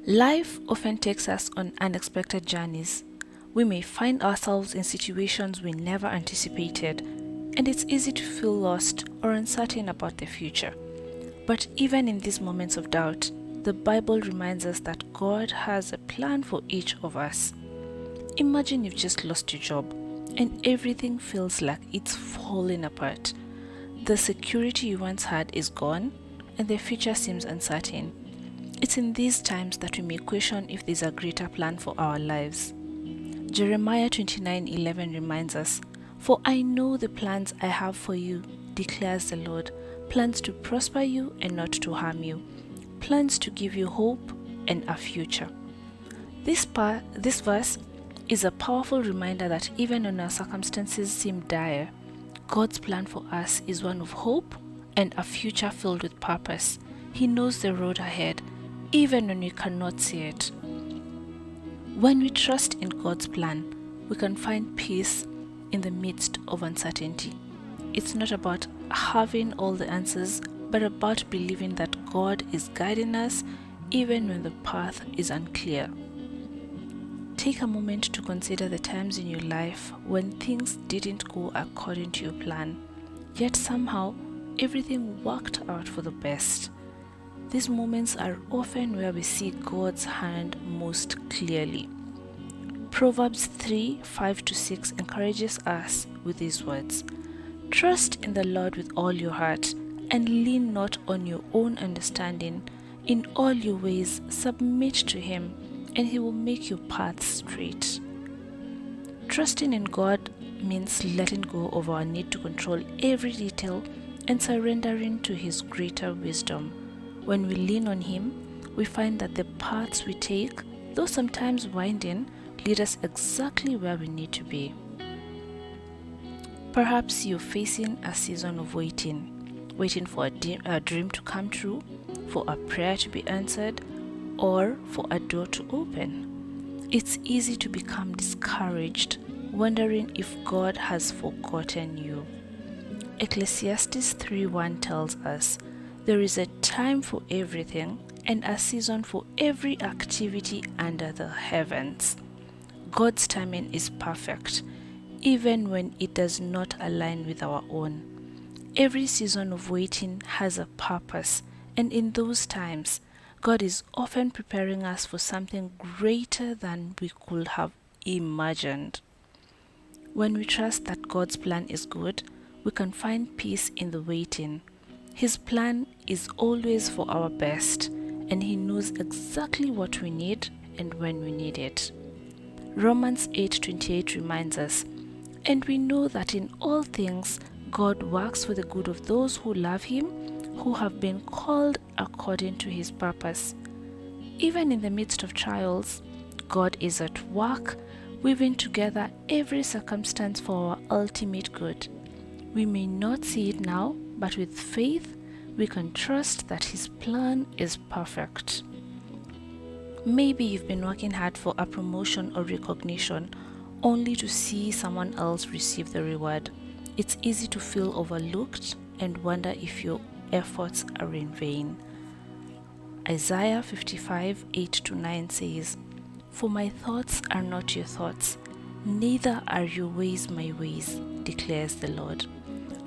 Life often takes us on unexpected journeys. We may find ourselves in situations we never anticipated, and it's easy to feel lost or uncertain about the future. But even in these moments of doubt, the Bible reminds us that God has a plan for each of us. Imagine you've just lost your job and everything feels like it's falling apart. The security you once had is gone, and the future seems uncertain. It's in these times that we may question if there's a greater plan for our lives. Jeremiah 29:11 reminds us, "For I know the plans I have for you, declares the Lord, plans to prosper you and not to harm you, plans to give you hope and a future." This verse is a powerful reminder that even when our circumstances seem dire, God's plan for us is one of hope and a future filled with purpose. He knows the road ahead, even when we cannot see it. When we trust in God's plan, we can find peace in the midst of uncertainty. It's not about having all the answers, but about believing that God is guiding us even when the path is unclear. Take a moment to consider the times in your life when things didn't go according to your plan, yet somehow everything worked out for the best. These moments are often where we see God's hand most clearly. Proverbs 3:5-6 encourages us with these words: "Trust in the Lord with all your heart, and lean not on your own understanding. In all your ways submit to Him, and He will make your paths straight." Trusting in God means letting go of our need to control every detail and surrendering to His greater wisdom. When we lean on Him, we find that the paths we take, though sometimes winding, lead us exactly where we need to be. Perhaps you're facing a season of waiting for a dream to come true, for a prayer to be answered, or for a door to open. It's easy to become discouraged, wondering if God has forgotten you. Ecclesiastes 3:1 tells us, "There is a time for everything and a season for every activity under the heavens." God's timing is perfect, even when it does not align with our own. Every season of waiting has a purpose, and in those times, God is often preparing us for something greater than we could have imagined. When we trust that God's plan is good, we can find peace in the waiting. His plan is always for our best, and He knows exactly what we need and when we need it. Romans 8:28 reminds us, "And we know that in all things God works for the good of those who love Him, who have been called according to His purpose." Even in the midst of trials, God is at work, weaving together every circumstance for our ultimate good. We may not see it now, but with faith, we can trust that His plan is perfect. Maybe you've been working hard for a promotion or recognition, only to see someone else receive the reward. It's easy to feel overlooked and wonder if your efforts are in vain. Isaiah 55:8-9 says, "For my thoughts are not your thoughts, neither are your ways my ways, declares the Lord.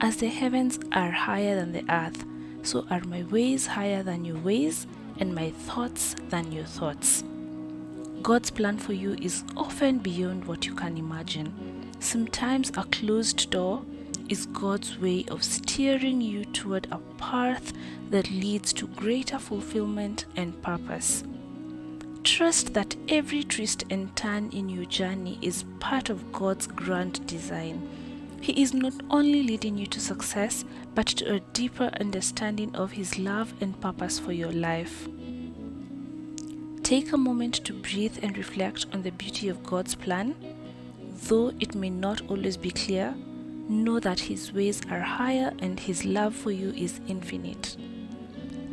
As the heavens are higher than the earth, so are my ways higher than your ways, and my thoughts than your thoughts." God's plan for you is often beyond what you can imagine. Sometimes a closed door is God's way of steering you toward a path that leads to greater fulfillment and purpose. Trust that every twist and turn in your journey is part of God's grand design. He is not only leading you to success, but to a deeper understanding of His love and purpose for your life. Take a moment to breathe and reflect on the beauty of God's plan. Though it may not always be clear, know that His ways are higher and His love for you is infinite.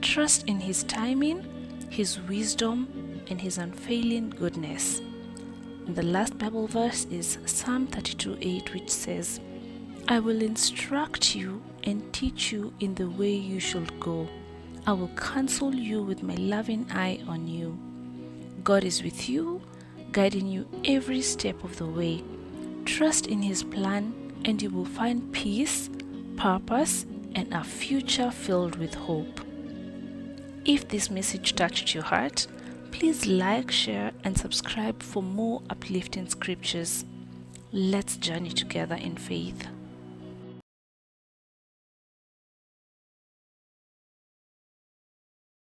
Trust in His timing, His wisdom, and His unfailing goodness. And the last Bible verse is Psalm 32:8, which says, "I will instruct you and teach you in the way you should go. I will counsel you with my loving eye on you." God is with you, guiding you every step of the way. Trust in His plan, and you will find peace, purpose, and a future filled with hope. If this message touched your heart, please like, share, and subscribe for more uplifting scriptures. Let's journey together in faith.